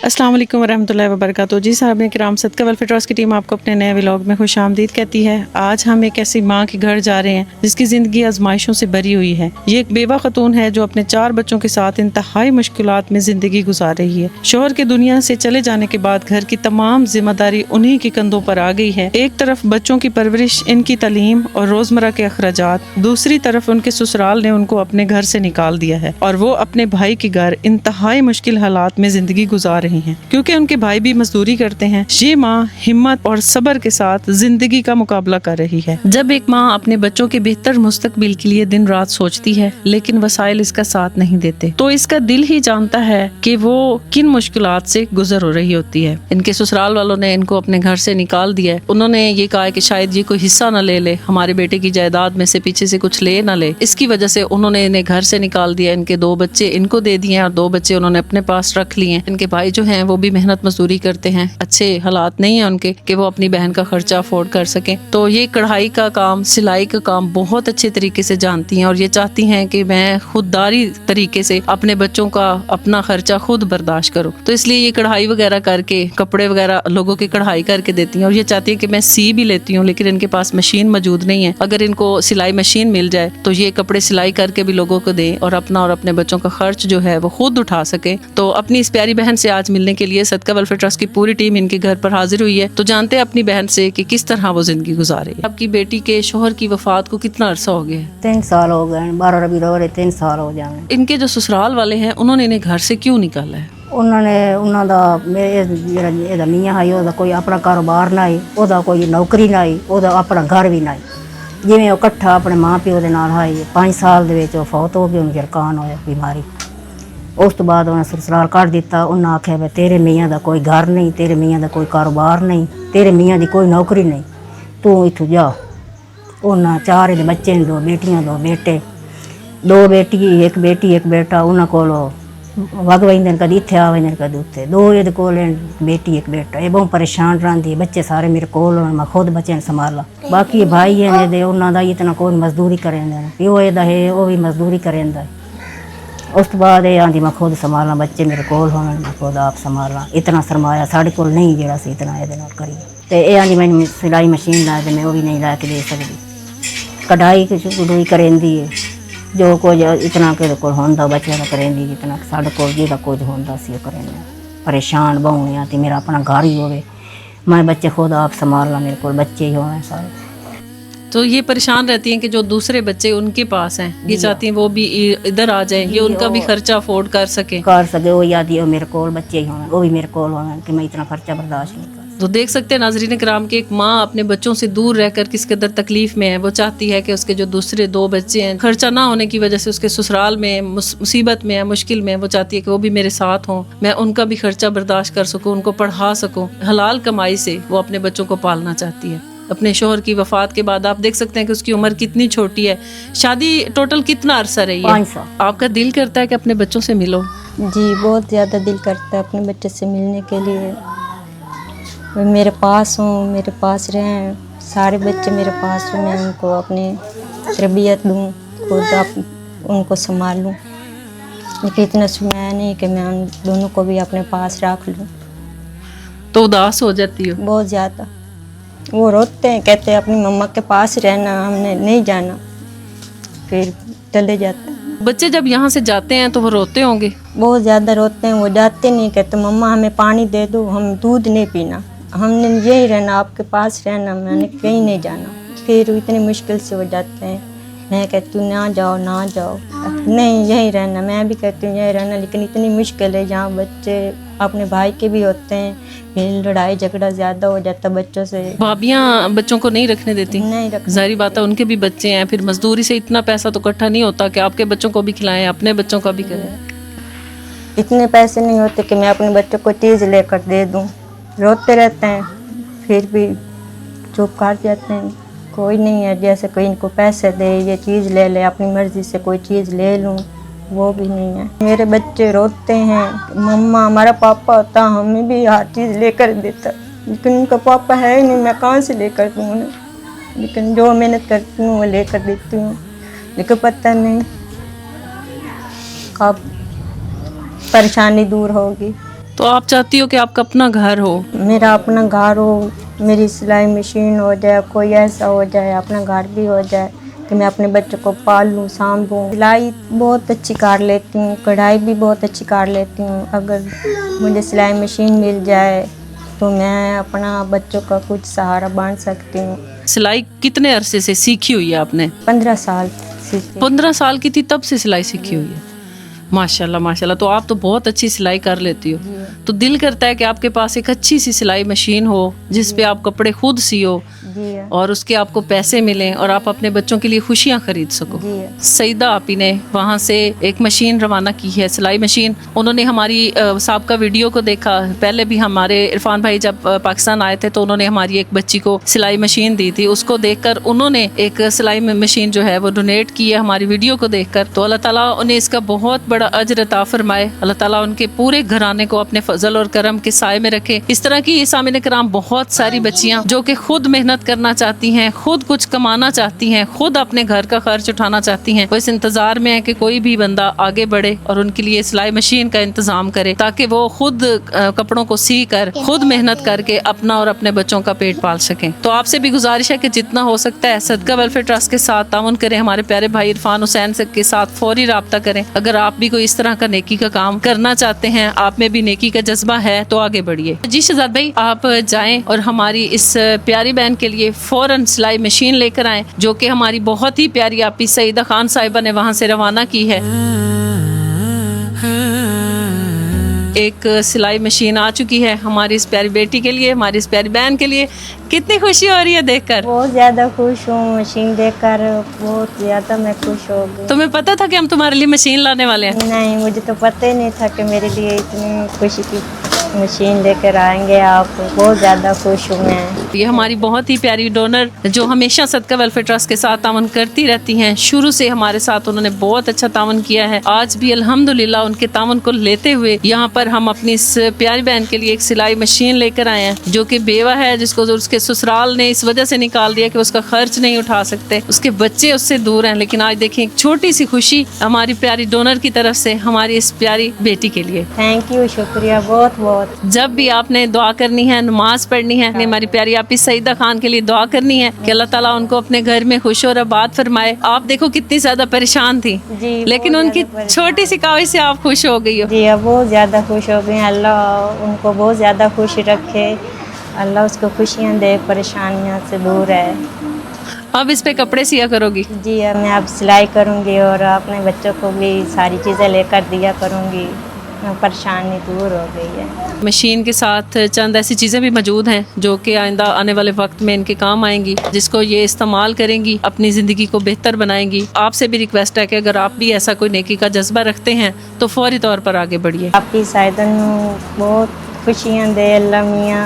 अस्सलाम वालेकुम वरहमतुल्लाहि वबरकातुहू। जी साहब किराम, सदका वेलफेयर ट्रस्ट की टीम आपको अपने नए व्लॉग में खुश आमदीद कहती है। आज हम एक ऐसी माँ के घर जा रहे हैं जिसकी ज़िंदगी आजमाइशों से भरी हुई है। ये एक बेवा खतून है जो अपने 4 बच्चों के साथ इंतहाई मुश्किलात में ज़िंदगी गुजार रही है। शोहर के दुनिया से चले जाने के बाद घर की तमाम जिम्मेदारी उन्हीं के कंधों पर आ गई है। एक तरफ बच्चों की परवरिश, इनकी तालीम और रोज़मर्रा के अखराजात, दूसरी तरफ उनके ससुराल ने उनको अपने घर से निकाल दिया है और वो अपने भाई के घर इंतहाई मुश्किल हालात में ज़िंदगी गुजार रही हैं क्योंकि उनके भाई भी मजदूरी करते हैं। ये माँ हिम्मत और सब्र के साथ जिंदगी का मुकाबला कर रही है। जब एक माँ अपने बच्चों के बेहतर मुस्तकबिल के लिए दिन रात सोचती है लेकिन वसाइल इसका साथ नहीं देते तो इसका दिल ही जानता है कि वो किन मुश्किलात से गुजर हो रही होती है। इनके ससुराल वालों ने इनको अपने घर से निकाल दिया है। उन्होंने ये कहा है कि शायद ये कोई हिस्सा न ले ले, हमारे बेटे की जायदाद में से पीछे से कुछ ले न ले। इसकी वजह से उन्होंने इन्हें घर से निकाल दिया। इनके 2 बच्चे इनको दे दिए और 2 बच्चे उन्होंने अपने पास रख लिए। इनके भाई जो हैं वो भी मेहनत मजदूरी करते हैं। अच्छे हालात नहीं है उनके कि वो अपनी बहन का खर्चा अफोर्ड कर सकें। तो ये कढ़ाई का काम, सिलाई का काम बहुत अच्छे तरीके से जानती हैं और ये चाहती हैं कि मैं खुददारी तरीके से अपने बच्चों का अपना खर्चा खुद बर्दाश्त करूं। तो इसलिए ये कढ़ाई वगैरह करके, कपड़े वगैरह लोगों की कढ़ाई करके देती हैं और ये चाहती है कि मैं सी भी लेती हूँ लेकिन इनके पास मशीन मौजूद नहीं है। अगर इनको सिलाई मशीन मिल जाए तो ये कपड़े सिलाई करके भी लोगों को दें और अपना और अपने बच्चों का खर्च जो है वो खुद उठा सके। तो अपनी इस प्यारी बहन से आज मिलने के लिए सदका वेलफेयर ट्रस्ट की पूरी टीम इनके घर पर हाजिर हुई है। तो जानते हैं अपनी बहन से कि किस तरह वो जिंदगी गुजारे। आपकी बेटी के शोहर की वफात को कितना अरसा हो गया है? 3 साल हो गए, 12 रबी रहे 3 साल हो जाए। इनके जो ससुराल वाले हैं उन्होंने इन्हें घर से क्यों निकाला है? ਉਹਨਾਂ ਦਾ ਇਹਦਾ ਮੀਆਂ ਹੈ, ਉਹਦਾ ਕੋਈ ਆਪਣਾ ਕਾਰੋਬਾਰ ਨਹੀਂ, ਉਹਦਾ ਕੋਈ ਨੌਕਰੀ ਨਹੀਂ, ਉਹਦਾ ਆਪਣਾ ਘਰ ਵੀ ਨਹੀਂ। ਜਿਵੇਂ ਉਹ ਇਕੱਠਾ ਆਪਣੇ ਮਾਂ ਪਿਓ ਦੇ ਨਾਲ ਹੈ। 5 ਸਾਲ ਦੇ ਵਿੱਚ ਉਹ ਫੌਤ ਹੋ ਗਈ, ਉਹਨੂੰ ਜਰਕਾਨ ਹੋਇਆ ਬਿਮਾਰੀ। ਉਸ ਤੋਂ ਬਾਅਦ ਉਹਨੇ ਸਸੁਰਾਲ ਕੱਢ ਦਿੱਤਾ। ਉਹਨਾਂ ਆਖਿਆ ਵੀ ਤੇਰੇ ਮੀਆਂ ਦਾ ਕੋਈ ਘਰ ਨਹੀਂ, ਤੇਰੇ ਮੀਆਂ ਦਾ ਕੋਈ ਕਾਰੋਬਾਰ ਨਹੀਂ, ਤੇਰੇ ਮੀਆਂ ਦੀ ਕੋਈ ਨੌਕਰੀ ਨਹੀਂ, ਤੂੰ ਇੱਥੋਂ ਜਾ। ਉਹਨਾਂ 4 ਦੇ ਬੱਚੇ ਨੇ, 2 ਬੇਟੀਆਂ 2 ਬੇਟੇ, 2 ਬੇਟੀ ਇੱਕ ਬੇਟੀ ਇੱਕ ਬੇਟਾ। ਉਹਨਾਂ ਕੋਲੋਂ ਵਗ ਵੈਂਦੇ ਨੇ, ਕਦੀ ਇੱਥੇ ਆ ਵੈਂਦੇ ਨੇ ਕਦੀ ਉੱਥੇ। 2 ਇਹਦੇ ਕੋਲ ਬੇਟੀ ਇੱਕ ਬੇਟਾ। ਇਹ ਬਹੁਤ ਪਰੇਸ਼ਾਨ ਰਹਿੰਦੀ। ਬੱਚੇ ਸਾਰੇ ਮੇਰੇ ਕੋਲ ਹੋਣ, ਮੈਂ ਖੁਦ ਬੱਚਿਆਂ ਨੂੰ ਸੰਭਾਲਾਂ। ਬਾਕੀ ਭਾਈ ਹੈ ਇਹਦੇ, ਉਹਨਾਂ ਦਾ ਇਤਨਾ ਕੋਈ ਮਜ਼ਦੂਰੀ ਕਰੇਂਦਾ ਨੇ। ਪਿਓ ਇਹਦਾ ਹੈ ਉਹ ਵੀ ਮਜ਼ਦੂਰੀ ਕਰੇਂਦਾ। ਉਸ ਤੋਂ ਬਾਅਦ ਇਹ ਆਂਦੀ ਮੈਂ ਖੁਦ ਸੰਭਾਲਾਂ, ਬੱਚੇ ਮੇਰੇ ਕੋਲ ਹੋਣ, ਮੈਂ ਖੁਦ ਆਪ ਸੰਭਾਲਾਂ। ਇਤਨਾ ਸਰਮਾਇਆ ਸਾਡੇ ਕੋਲ ਨਹੀਂ ਜਿਹੜਾ ਸੀ ਇਤਨਾ ਇਹਦੇ ਨਾਲ ਕਰੀਏ। ਤੇ ਇਹ ਆਂਦੀ ਮੈਨੂੰ ਸਿਲਾਈ ਮਸ਼ੀਨ ਲਾ ਦੇ, ਮੈਂ ਉਹ ਵੀ ਨਹੀਂ ਲਾ ਕੇ ਦੇ ਸਕਦੀ। ਕਢਾਈ ਕਢੂਈ ਕਰੇਂਦੀ ਹੈ। ਜੋ ਕੁਝ ਇਤਨਾ ਕਿ ਕੋਲ ਹੁੰਦਾ ਬੱਚਿਆਂ ਦਾ ਕਰੇਂਦੀ, ਜਿਤਨਾ ਸਾਡੇ ਕੋਲ ਜਿਹਦਾ ਕੁਝ ਹੁੰਦਾ ਸੀ ਉਹ ਕਰੇਂਦੇ। ਪਰੇਸ਼ਾਨ ਬਹੁ ਹਾਂ ਤੇ ਮੇਰਾ ਆਪਣਾ ਘਰ ਹੀ ਹੋਵੇ, मैं बच्चे खुद आप संभाल ला, मेरे को बच्चे ही हों सारे। तो ये परेशान रहती हैं कि जो दूसरे बच्चे उनके पास हैं, ये चाहती हैं वो भी इधर आ जाएं, ये उनका भी खर्चा अफोर्ड कर सके। वो याद है मेरे को बच्चे ही हों, वो भी मेरे को हों कि मैं इतना खर्चा बर्दाश्त नहीं कर। तो देख सकते हैं नाजरीन कराम कि एक माँ अपने बच्चों से दूर रहकर किस कदर तकलीफ में है। वो चाहती है कि उसके जो दूसरे 2 बच्चे हैं, खर्चा ना होने की वजह से उसके ससुराल में मुसीबत में है, मुश्किल में, वो चाहती है कि वो भी मेरे साथ हों, मैं उनका भी खर्चा बर्दाश्त कर सकूँ, उनको पढ़ा सकूँ। हलाल कमाई से वो अपने बच्चों को पालना चाहती है। अपने शोहर की वफात के बाद आप देख सकते हैं कि उसकी उम्र कितनी छोटी है। शादी टोटल कितना अरसा रही है? 5 साल। आपका दिल करता है कि अपने बच्चों से मिलो? जी बहुत ज़्यादा दिल करता है अपने बच्चे से मिलने के लिए। वे मेरे पास हों, मेरे पास रहें, सारे बच्चे मेरे पास हों, मैं उनको अपनी तरबियत दूँ, खुद उनको संभालूँ। लेकिन इतना सुनाया नहीं कि मैं उन दोनों को भी अपने पास रख लूँ। तो उदास हो जाती हो? बहुत ज़्यादा। वो रोते हैं, कहते हैं अपनी मम्मा के पास रहना, हमने नहीं जाना, फिर चले जाते हैं। बच्चे जब यहाँ से जाते हैं तो वो रोते होंगे? बहुत ज़्यादा रोते हैं। वो जाते नहीं, कहते मम्मा हमें पानी दे दो, हम दूध नहीं पीना, हमने यही रहना, आपके पास रहना, मैंने कहीं नहीं जाना। फिर इतनी मुश्किल से वो जाते हैं। मैं कहती हूँ ना जाओ ना जाओ, नहीं यही रहना। मैं भी कहती हूँ यही रहना, लेकिन इतनी मुश्किल है। यहाँ बच्चे अपने भाई के भी होते हैं, फिर लड़ाई झगड़ा ज़्यादा हो जाता बच्चों से। भाभियाँ बच्चों को नहीं रखने देती? नहीं रख। जाहिर बात है उनके भी बच्चे हैं, फिर मजदूरी से इतना पैसा तो इकट्ठा नहीं होता कि आपके बच्चों को भी खिलाएं, अपने बच्चों का भी करें। इतने पैसे नहीं होते कि मैं अपने बच्चों को चीज़ लेकर दे दूँ। रोते रहते हैं, फिर भी चुप कर जाते हैं। कोई नहीं है जैसे कोई इनको पैसे दे, ये चीज़ ले ले, अपनी मर्ज़ी से कोई चीज़ ले लूँ, वो भी नहीं है। मेरे बच्चे रोते हैं, मम्मा हमारा पापा होता हमें भी हर चीज़ लेकर देता, लेकिन उनका पापा है ही नहीं, मैं कहाँ से लेकर दूँ उन्हें। लेकिन जो मेहनत करती हूँ वो लेकर देती हूँ, लेकिन पता नहीं कब परेशानी दूर होगी। तो आप चाहती हो कि आपका अपना घर हो? मेरा अपना घर हो, मेरी सिलाई मशीन हो जाए, कोई ऐसा हो जाए, अपना घर भी हो जाए कि मैं अपने बच्चों को पाल लूँ, संभालूँ। सिलाई बहुत अच्छी कर लेती हूँ, कढ़ाई भी बहुत अच्छी कर लेती हूँ। अगर मुझे सिलाई मशीन मिल जाए तो मैं अपना बच्चों का कुछ सहारा बन सकती हूँ। सिलाई कितने अरसे से सीखी हुई है आपने? 15 साल सीखी। 15 साल की थी तब से सिलाई सीखी हुई है। माशाल्लाह माशाल्लाह, तो आप तो बहुत अच्छी सिलाई कर लेती हो। तो दिल करता है कि आपके पास एक अच्छी सी सिलाई मशीन हो जिस पे आप कपड़े खुद सियो जी और उसके आपको पैसे मिलें और आप अपने बच्चों के लिए खुशियां खरीद सको। जी सईदा आपी ने वहाँ से एक मशीन रवाना की है, सिलाई मशीन। उन्होंने हमारी साबका वीडियो को देखा, पहले भी हमारे इरफान भाई जब पाकिस्तान आए थे तो उन्होंने हमारी एक बच्ची को सिलाई मशीन दी थी। उसको देखकर उन्होंने एक सिलाई मशीन जो है वो डोनेट की है हमारी वीडियो को देखकर। तो अल्लाह ताला उन्हें इसका बहुत बड़ा अजर अता फरमाए। अल्लाह ताला उनके पूरे घराने को अपने फजल और करम के साए में रखे। इस तरह की सामिन कराम बहुत सारी बच्चियां जो कि खुद मेहनत करना चाहती हैं, खुद कुछ कमाना चाहती हैं, खुद अपने घर का खर्च उठाना चाहती हैं, वो इस इंतजार में है कि कोई भी बंदा आगे बढ़े और उनके लिए सिलाई मशीन का इंतजाम करे ताकि वो खुद कपड़ों को सी कर खुद मेहनत करके अपना और अपने बच्चों का पेट पाल सकें। तो आपसे भी गुजारिश है कि जितना हो सकता है सदका वेलफेयर ट्रस्ट के साथ ताउन करें। हमारे प्यारे भाई इरफान हुसैन के साथ फौरी राब्ता करें। अगर आप भी कोई इस तरह का नेकी का काम करना चाहते हैं, आप में भी नेकी का जज्बा है, तो आगे बढ़िए। जी शहजाद भाई, आप जाएं और हमारी इस प्यारी बहन के लिए फौरन सिलाई मशीन लेकर आएं जो कि हमारी बहुत ही प्यारी आपी सईदा खान साहिबा ने वहां से रवाना की है। एक सिलाई मशीन आ चुकी है हमारी इस प्यारी बेटी के लिए, हमारी इस प्यारी बहन के लिए। कितनी खुशी हो रही है देखकर? बहुत ज़्यादा खुश हूँ, मशीन देखकर बहुत ज़्यादा मैं खुश हो गई। तुम्हें पता था कि हम तुम्हारे लिए मशीन लाने वाले हैं? नहीं, मुझे तो पता ही नहीं था कि मेरे लिए इतनी खुशी की मशीन लेकर आएंगे आप। बहुत ज़्यादा खुश हूँ मैं। ये हमारी बहुत ही प्यारी डोनर जो हमेशा सदका वेलफेयर ट्रस्ट के साथ तावन करती रहती हैं। शुरू से हमारे साथ उन्होंने बहुत अच्छा तावन किया है। आज भी अल्हम्दुलिल्लाह उनके तावन को लेते हुए यहाँ पर हम अपनी इस प्यारी बहन के लिए एक सिलाई मशीन लेकर आए हैं जो कि बेवा है, जिसको उसके ससुराल ने इस वजह से निकाल दिया कि उसका खर्च नहीं उठा सकते, उसके बच्चे उससे दूर हैं। लेकिन आज देखें एक छोटी सी खुशी हमारी प्यारी डोनर की तरफ से हमारी इस प्यारी बेटी के लिए। थैंक यू, शुक्रिया बहुत बहुत। जब भी आपने दुआ करनी है, नमाज पढ़नी है, हमारी प्यारी आपी सईदा खान के लिए दुआ करनी है कि अल्लाह ताला उनको अपने घर में खुश और आबाद फरमाए। आप देखो कितनी ज्यादा परेशान थी जी, लेकिन बहुत उनकी ज़्यादा छोटी सी काविश से आप खुश हो गई हो। जी, अब बहुत ज़्यादा खुश हो गई। अल्लाह उनको बहुत ज़्यादा खुश रखे, अल्लाह उसको खुशियाँ दे, परेशानियों से दूर है। अब इस पे कपड़े सिया करोगी? जी, अब मैं अब सिलाई करूँगी और अपने बच्चों को भी सारी चीज़ें लेकर दिया करूँगी। परेशानी दूर हो गई है। मशीन के साथ चंद ऐसी चीज़ें भी मौजूद हैं जो कि आइंदा आने वाले वक्त में इनके काम आएंगी, जिसको ये इस्तेमाल करेंगी, अपनी ज़िंदगी को बेहतर बनाएंगी। आपसे भी रिक्वेस्ट है कि अगर आप भी ऐसा कोई नेकी का जज्बा रखते हैं तो फौरी तौर पर आगे बढ़िए। आपकी साइदन बहुत खुशियाँ दे अल्लाह मियाँ,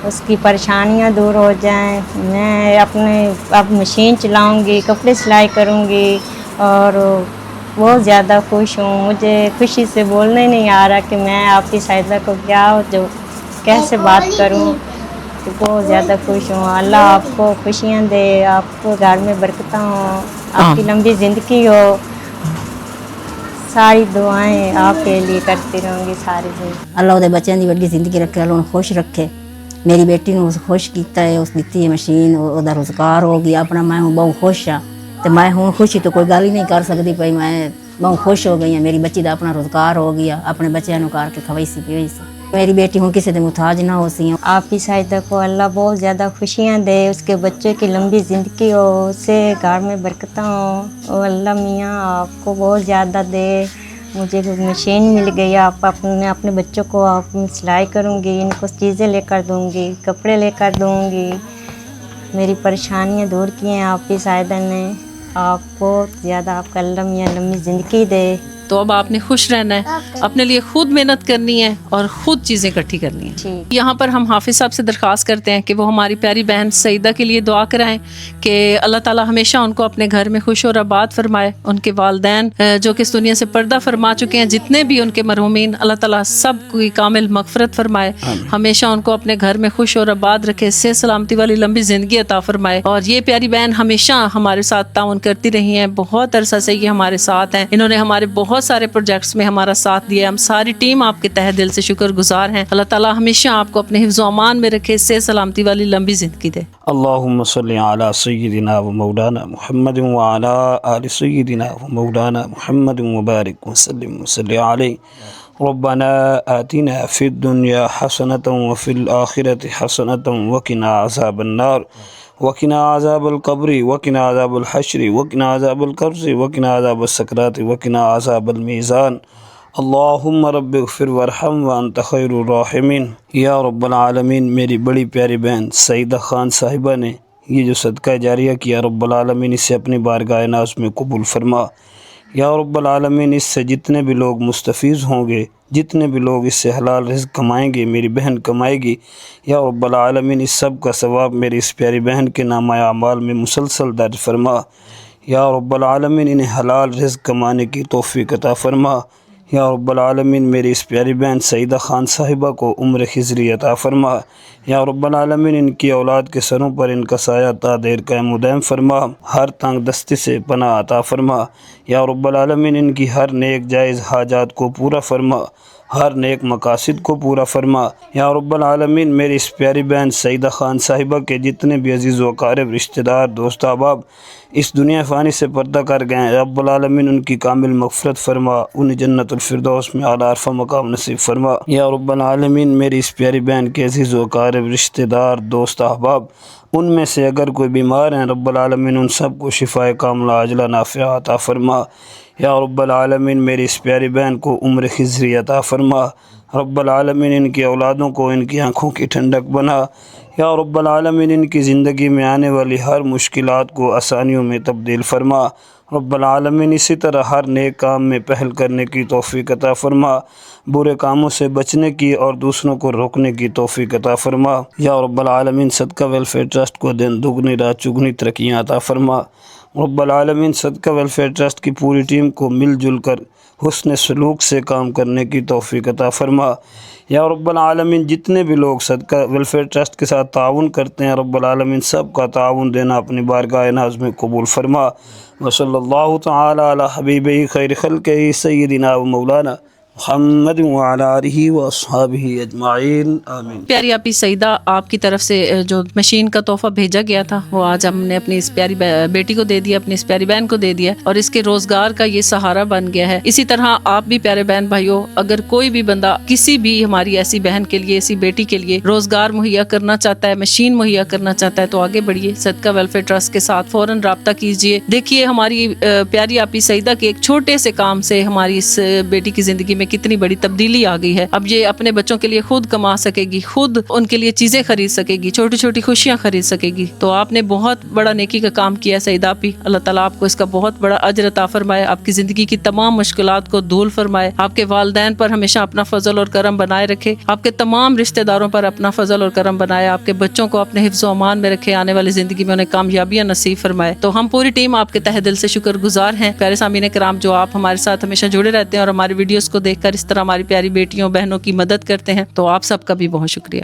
उसकी परेशानियाँ दूर हो जाएं। मैं अपने अब मशीन चलाऊँगी, कपड़े सिलाई करूँगी और बहुत ज़्यादा खुश हूँ। मुझे खुशी से बोलने नहीं आ रहा कि मैं आपकी साइदा को क्या जो कैसे बात करूँ। तो बहुत ज़्यादा खुश हूँ। अल्लाह आपको खुशियाँ दे, आपको घर में बरकत हो, आपकी लंबी ज़िंदगी हो। सारी दुआएं आपके लिए करती रहूँगी सारी जिंदगी। अल्लाह ਉਹਦੇ ਬੱਚਿਆਂ ਦੀ ਵੱਡੀ ਜ਼ਿੰਦਗੀ ਰੱਖੇ, अल्लाह ਉਹਨੂੰ ਖੁਸ਼ ਰੱਖੇ। ਮੇਰੀ ਬੇਟੀ ਨੂੰ ਖੁਸ਼ ਕੀਤਾ ਹੈ, ਉਸ ਦਿੱਤੀ ਹੈ ਮਸ਼ੀਨ, ਉਹਦਾ ਰੁਜ਼ਗਾਰ ਹੋ ਗਿਆ ਆਪਣਾ। ਮੈਂ ਹੁਣ ਬਹੁਤ ਖੁਸ਼ ਹਾਂ ਤੇ ਮੈਂ ਹੁਣ ਖੁਸ਼ੀ ਤੋਂ ਕੋਈ ਗੱਲ ਹੀ ਨਹੀਂ ਕਰ ਸਕਦੀ ਪਈ। ਮੈਂ ਬਹੁਤ ਖੁਸ਼ ਹੋ ਗਈ ਹਾਂ। ਮੇਰੀ ਬੱਚੀ ਦਾ ਆਪਣਾ ਰੁਜ਼ਗਾਰ ਹੋ ਗਿਆ, ਆਪਣੇ ਬੱਚਿਆਂ ਨੂੰ ਕਰਕੇ ਖਵਾਈ ਸੀ ਪਈ ਸੀ। मेरी बेटी हूँ किसी के मुताज ना हो सी। आपकी साइदा को अल्लाह बहुत ज़्यादा खुशियाँ दे, उसके बच्चों की लंबी ज़िंदगी हो, उससे घर में बरकत हो। और अल्लाह मियाँ आपको बहुत ज़्यादा दे। मुझे मशीन मिल गई, आप अपने बच्चों को आप सिलाई करूँगी, इनको चीज़ें लेकर दूँगी, कपड़े लेकर दूँगी। मेरी परेशानियाँ दूर की हैं आपकी साइदा ने। आप बहुत ज़्यादा आपका अल्लाह मियाँ लंबी ज़िंदगी दे। तो अब आपने खुश रहना है, अपने लिए खुद मेहनत करनी है और खुद चीज़ें इकट्ठी करनी है। यहाँ पर हम हाफिज़ साहब से दरख्वास्त करते हैं कि वो हमारी प्यारी बहन सईदा के लिए दुआ कराएं कि अल्लाह ताला हमेशा उनको अपने घर में खुश और आबाद फरमाए। उनके वालदैन जो कि इस दुनिया से पर्दा फरमा चुके हैं, जितने भी उनके मरहूमीन, अल्लाह ताला सब की कामिल मगफरत फरमाए। हमेशा उनको अपने घर में खुश और आबाद रखे, सेहत सलामती वाली लंबी ज़िंदगी अता फरमाए। और ये प्यारी बहन हमेशा हमारे साथ ताउन करती रही हैं, बहुत अरसा से ये हमारे साथ हैं। इन्होंने हमारे बहुत بہت سارے پروجیکٹس میں ہمارا ساتھ دیا. ہم ساری ٹیم آپ کے تہ دل سے شکر گزار ہیں. اللہ تعالیٰ ہمیشہ آپ کو اپنے حفظ و امان میں رکھے, صحت سلامتی والی لمبی زندگی دے. اللہم صلی علی سیدنا و مولانا محمد وعلی آل سیدنا و مولانا محمد وبارک وسلم وصلی علیہ. ربنا آتنا فی الدنیا حسنة وفی الآخرة حسنة وقنا عذاب النار وقنا عذاب القبر وقنا عذاب الحشر وقنا عذاب القبر وقنا عذاب السکرات وقنا عذاب المیزان. اللہم رب اغفر وارحم وانت خیر الراحمین. یا رب العالمین, میری بڑی پیاری بہن سعیدہ خان صاحبہ نے یہ جو صدقہ جاریہ کیا, رب العالمین اسے اپنی بارگاہ ناز میں قبول فرما. یا رب العالمین, اس سے جتنے بھی لوگ مستفیض ہوں گے, جتنے بھی لوگ اس سے حلال رزق کمائیں گے, میری بہن کمائے گی, یا رب العالمین اس سب کا ثواب میری اس پیاری بہن کے نامہ اعمال میں مسلسل درج فرما. یا رب العالمین انہیں حلال رزق کمانے کی توفیق عطا فرما. یا رب العالمین میری اس پیاری بہن سعیدہ خان صاحبہ کو عمر خضری عطا فرما. یا رب العالمین ان کی اولاد کے سروں پر ان کا سایہ تا دیر قائم و دائم فرما. ہر تنگ دستی سے پناہ عطا فرما. یا رب العالمین ان کی ہر نیک جائز حاجات کو پورا فرما, ہر نیک مقاصد کو پورا فرما. یا رب العالمین میری اس پیاری بہن سعیدہ خان صاحبہ کے جتنے بھی عزیز و اقارب, رشتہ دار, دوست احباب اس دنیا فانی سے پردہ کر گئے ہیں, رب العالمین ان کی کامل مغفرت فرما, انہیں جنت الفردوس میں اعلیٰ عرفہ مقام نصیب فرما. یا رب العالمین میری اس پیاری بہن کے عزیز و اقارب, رشتہ دار, دوست احباب ان میں سے اگر کوئی بیمار ہیں, رب العالمین ان سب کو شفائے کاملہ عاجلہ نافعہ عطا فرما. یا رب العالمین میری اس پیاری بہن کو عمر خضری عطا فرما. رب العالمین ان کی اولادوں کو ان کی آنکھوں کی ٹھنڈک بنا. یا رب العالمین ان کی زندگی میں آنے والی ہر مشکلات کو آسانیوں میں تبدیل فرما. رب العالمین اسی طرح ہر نیک کام میں پہل کرنے کی توفیق عطا فرما, برے کاموں سے بچنے کی اور دوسروں کو روکنے کی توفیق عطا فرما. یا رب العالمین صدقہ ویلفیئر ٹرسٹ کو دن دگنی رات چگنی ترقیاں عطا فرما. رب العالمین صدقہ ویلفیئر ٹرسٹ کی پوری ٹیم کو مل جل کر حسن سلوک سے کام کرنے کی توفیق عطا فرما. یا رب العالمین جتنے بھی لوگ صدقہ ویلفیئر ٹرسٹ کے ساتھ تعاون کرتے ہیں, رب العالمین سب کا تعاون دینا اپنی بارگاہ ناز میں قبول فرما. وصلی اللہ تعالی علی حبیبہ خیر خلقہ سیدنا و مولانا محمد وعلی آلہ و اصحابہ اجمعین, آمین. پیاری آپی سعیدہ, آپ کی طرف سے جو مشین کا تحفہ بھیجا گیا تھا وہ آج ہم نے اپنی اس پیاری بیٹی کو دے دیا, اپنی اس پیاری بہن کو دے دیا, اور اس کے روزگار کا یہ سہارا بن گیا ہے. اسی طرح آپ بھی پیارے بہن بھائیوں, اگر کوئی بھی بندہ کسی بھی ہماری ایسی بہن کے لیے, ایسی بیٹی کے لیے روزگار مہیا کرنا چاہتا ہے, مشین مہیا کرنا چاہتا ہے, تو آگے بڑھیے, صدقہ ویلفیئر ٹرسٹ کے ساتھ فوراً رابطہ کیجیے. دیکھیے ہماری پیاری آپی سعیدہ کے ایک چھوٹے سے کام سے ہماری اس بیٹی کی زندگی میں کتنی بڑی تبدیلی آ گئی ہے. اب یہ اپنے بچوں کے لیے خود کما سکے گی, خود ان کے لیے چیزیں خرید سکے گی, چھوٹی چھوٹی خوشیاں خرید سکے گی. تو آپ نے بہت بڑا نیکی کا کام کیا سعیدہ آپی. اللہ تعالیٰ آپ کو اس کا بہت بڑا اجر عطا فرمائے, آپ کی زندگی کی تمام مشکلات کو دور فرمائے, آپ کے والدین پر ہمیشہ اپنا فضل اور کرم بنائے رکھے, آپ کے تمام رشتہ داروں پر اپنا فضل اور کرم بنائے, آپ کے بچوں کو اپنے حفظ و امان میں رکھے, آنے والی زندگی میں انہیں کامیابیاں نصیب فرمائے. تو ہم پوری ٹیم آپ کے تہ دل سے شکر گزار ہیں. پیارے سامعین کرام, جو آپ ہمارے ساتھ ہمیشہ جڑے رہتے ہیں اور ہماری ویڈیوز کو دیکھ کر اس طرح ہماری پیاری بیٹیوں بہنوں کی مدد کرتے ہیں, تو آپ سب کا بھی بہت شکریہ.